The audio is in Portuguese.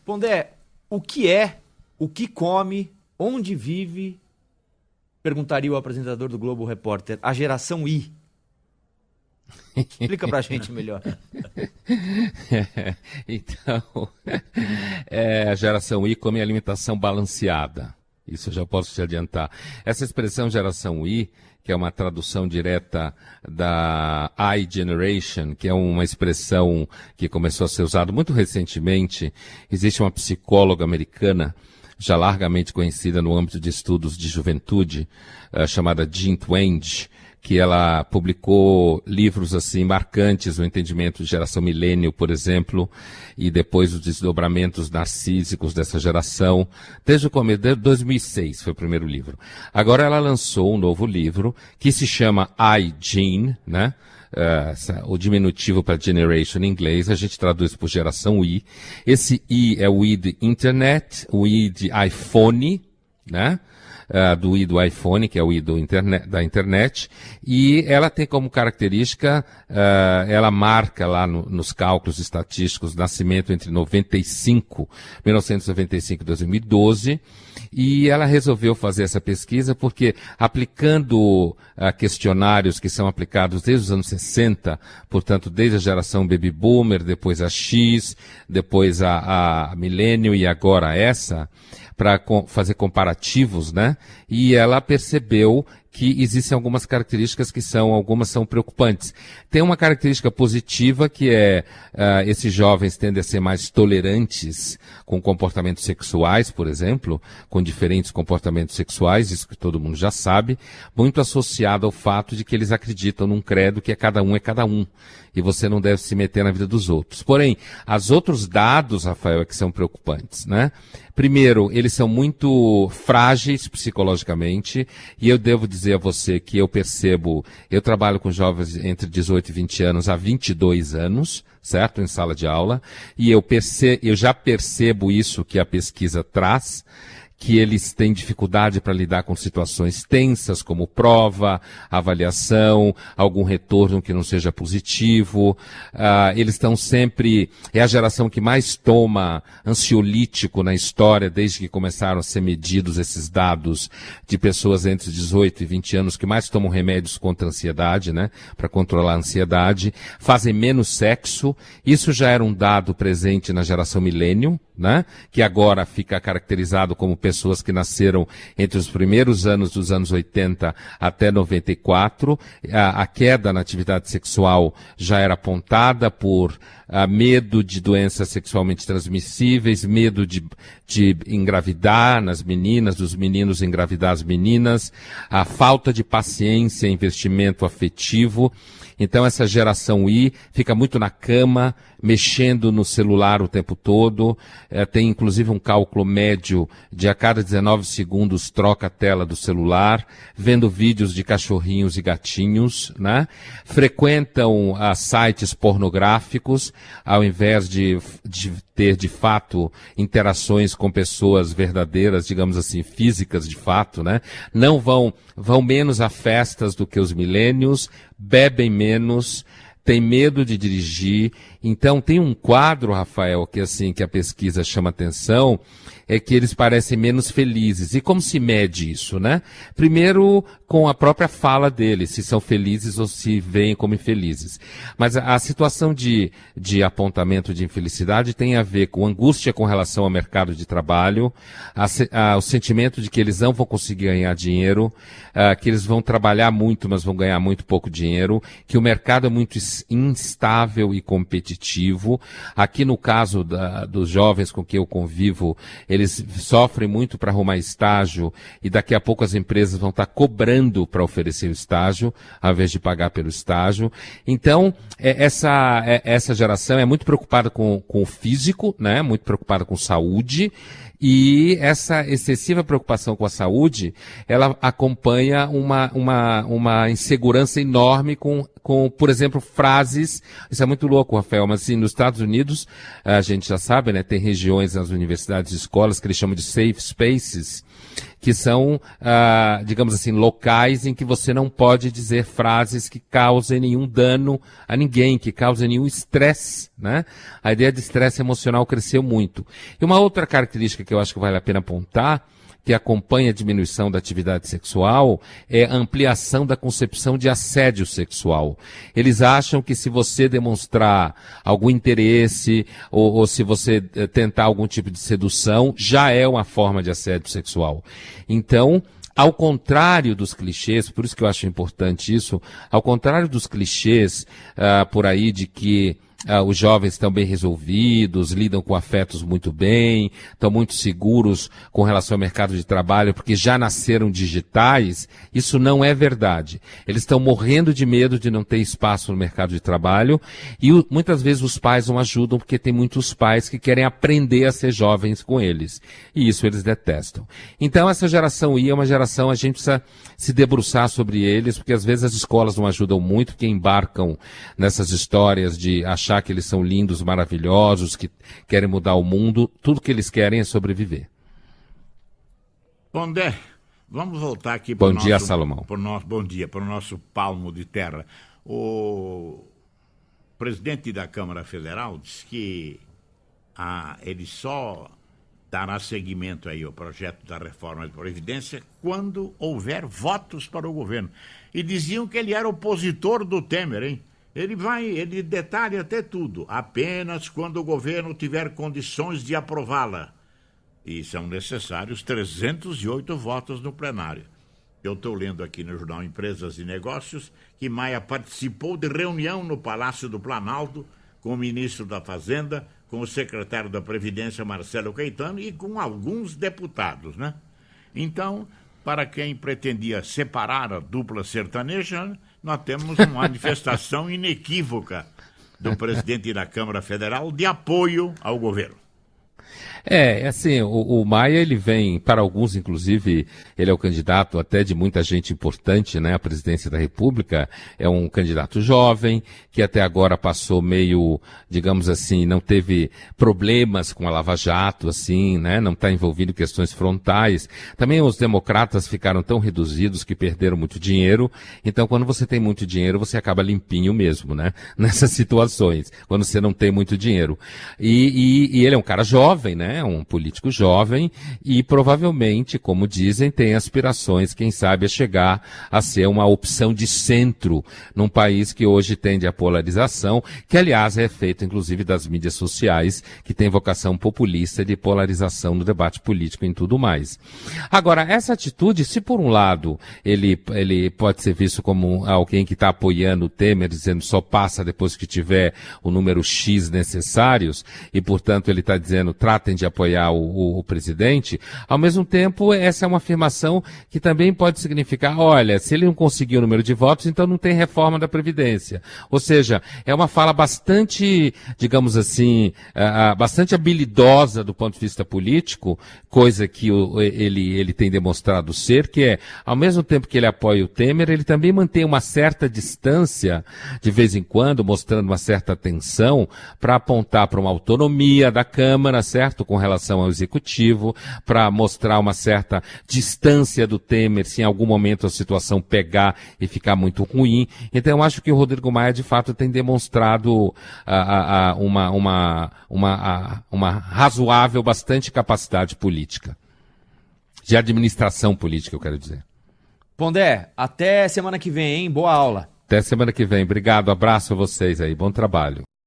Pondé, o que come, onde vive, perguntaria o apresentador do Globo Repórter, a geração I? Explica pra gente melhor. Então, a geração I come alimentação balanceada. Isso eu já posso te adiantar. Essa expressão geração I, que é uma tradução direta da iGeneration, que é uma expressão que começou a ser usada muito recentemente. Existe uma psicóloga americana, já largamente conhecida no âmbito de estudos de juventude, chamada Jean Twenge, que ela publicou livros assim marcantes no entendimento de geração milênio, por exemplo, e depois os desdobramentos narcísicos dessa geração, desde o começo, de 2006 foi o primeiro livro. Agora ela lançou um novo livro que se chama iGen, né? O diminutivo para generation em inglês, a gente traduz por geração I. Esse I é o I de internet, o I de iPhone, né? Do I do iPhone, que é o I da internet, e ela tem como característica, ela marca lá nos cálculos estatísticos nascimento entre 1995 e 2012, e ela resolveu fazer essa pesquisa porque, aplicando questionários que são aplicados desde os anos 60, portanto, desde a geração Baby Boomer, depois a X, depois a Millennium e agora essa, para fazer comparativos, né? E ela percebeu que existem algumas características algumas são preocupantes. Tem uma característica positiva que é, esses jovens tendem a ser mais tolerantes com comportamentos sexuais, por exemplo, com diferentes comportamentos sexuais, isso que todo mundo já sabe, muito associado ao fato de que eles acreditam num credo que é cada um, e você não deve se meter na vida dos outros. Porém, os outros dados, Rafael, é que são preocupantes, né? Primeiro, eles são muito frágeis psicologicamente, e eu devo dizer a você que eu trabalho com jovens entre 18 e 20 anos há 22 anos, certo? Em sala de aula, e eu já percebo isso que a pesquisa traz, que eles têm dificuldade para lidar com situações tensas, como prova, avaliação, algum retorno que não seja positivo. Eles estão sempre... É a geração que mais toma ansiolítico na história, desde que começaram a ser medidos esses dados de pessoas entre 18 e 20 anos que mais tomam remédios contra a ansiedade, né? Para controlar a ansiedade. Fazem menos sexo. Isso já era um dado presente na geração millennium, né? Que agora fica caracterizado como pessoas que nasceram entre os primeiros anos dos anos 80 até 94. A queda na atividade sexual já era apontada por medo de doenças sexualmente transmissíveis, medo de engravidar nas meninas, dos meninos engravidar as meninas, a falta de paciência e investimento afetivo. Então essa geração I fica muito na cama, mexendo no celular o tempo todo, tem inclusive um cálculo médio de a cada 19 segundos troca a tela do celular, vendo vídeos de cachorrinhos e gatinhos, né? Frequentam sites pornográficos, ao invés de ter de fato interações com pessoas verdadeiras, digamos assim, físicas de fato, né? Não vão menos a festas do que os milênios, bebem menos, tem medo de dirigir. Então tem um quadro, Rafael, que a pesquisa chama atenção, é que eles parecem menos felizes. E como se mede isso, né? Primeiro, com a própria fala deles, se são felizes ou se veem como infelizes. Mas a situação de apontamento de infelicidade tem a ver com angústia com relação ao mercado de trabalho, o sentimento de que eles não vão conseguir ganhar dinheiro, que eles vão trabalhar muito, mas vão ganhar muito pouco dinheiro, que o mercado é muito instável e competitivo. Aqui no caso dos jovens com quem eu convivo, eles sofrem muito para arrumar estágio e daqui a pouco as empresas vão estar cobrando para oferecer o estágio, ao invés de pagar pelo estágio. Então, essa geração é muito preocupada com o físico, né? Muito preocupada com saúde. E essa excessiva preocupação com a saúde, ela acompanha uma insegurança enorme com, por exemplo, frases. Isso é muito louco, Rafael, mas assim, nos Estados Unidos, a gente já sabe, né, tem regiões nas universidades e escolas que eles chamam de safe spaces, que são, digamos assim, locais em que você não pode dizer frases que causem nenhum dano a ninguém, que causem nenhum estresse, né? A ideia de estresse emocional cresceu muito. E uma outra característica que eu acho que vale a pena apontar, que acompanha a diminuição da atividade sexual, é a ampliação da concepção de assédio sexual. Eles acham que se você demonstrar algum interesse ou se você tentar algum tipo de sedução, já é uma forma de assédio sexual. Então, ao contrário dos clichês, por isso que eu acho importante isso, ao contrário dos clichês por aí de que os jovens estão bem resolvidos, lidam com afetos muito bem, estão muito seguros com relação ao mercado de trabalho, porque já nasceram digitais. Isso não é verdade. Eles estão morrendo de medo de não ter espaço no mercado de trabalho e muitas vezes os pais não ajudam, porque tem muitos pais que querem aprender a ser jovens com eles. E isso eles detestam. Então essa geração I é uma geração, a gente precisa se debruçar sobre eles, porque às vezes as escolas não ajudam muito, porque embarcam nessas histórias de achar que eles são lindos, maravilhosos, que querem mudar o mundo. Tudo que eles querem é sobreviver. Pondé, vamos voltar aqui para o nosso... Bom dia, Salomão. Bom dia, para o nosso palmo de terra. O presidente da Câmara Federal disse que ele só dará seguimento aí ao projeto da reforma da Previdência quando houver votos para o governo. E diziam que ele era opositor do Temer, hein? Ele detalha até tudo, apenas quando o governo tiver condições de aprová-la. E são necessários 308 votos no plenário. Eu estou lendo aqui no jornal Empresas e Negócios que Maia participou de reunião no Palácio do Planalto com o ministro da Fazenda, com o secretário da Previdência, Marcelo Caetano, e com alguns deputados, né? Então, para quem pretendia separar a dupla sertaneja, nós temos uma manifestação inequívoca do presidente da Câmara Federal de apoio ao governo. Assim, o Maia, ele vem, para alguns, inclusive, ele é o candidato até de muita gente importante, né, à presidência da República. É um candidato jovem, que até agora passou meio, digamos assim, não teve problemas com a Lava Jato, assim, né, não está envolvido em questões frontais. Também os democratas ficaram tão reduzidos que perderam muito dinheiro. Então, quando você tem muito dinheiro, você acaba limpinho mesmo, né, nessas situações, quando você não tem muito dinheiro. E ele é um cara jovem, né, um político jovem e provavelmente, como dizem, tem aspirações, quem sabe, a chegar a ser uma opção de centro num país que hoje tende à polarização, que aliás é efeito inclusive das mídias sociais, que tem vocação populista de polarização no debate político e em tudo mais. Agora, essa atitude, se por um lado ele pode ser visto como alguém que está apoiando o Temer, dizendo só passa depois que tiver o número X necessários, e portanto ele está dizendo tratem de apoiar o presidente, ao mesmo tempo essa é uma afirmação que também pode significar, olha, se ele não conseguir o número de votos, então não tem reforma da Previdência. Ou seja, é uma fala bastante, digamos assim, bastante habilidosa do ponto de vista político, coisa que ele tem demonstrado ser, que é, ao mesmo tempo que ele apoia o Temer, ele também mantém uma certa distância, de vez em quando, mostrando uma certa atenção, para apontar para uma autonomia da Câmara, certo? Com relação ao Executivo, para mostrar uma certa distância do Temer, se em algum momento a situação pegar e ficar muito ruim. Então eu acho que o Rodrigo Maia, de fato, tem demonstrado uma razoável, bastante capacidade política. De administração política, eu quero dizer. Pondé, até semana que vem, hein? Boa aula. Até semana que vem. Obrigado, abraço a vocês aí. Bom trabalho.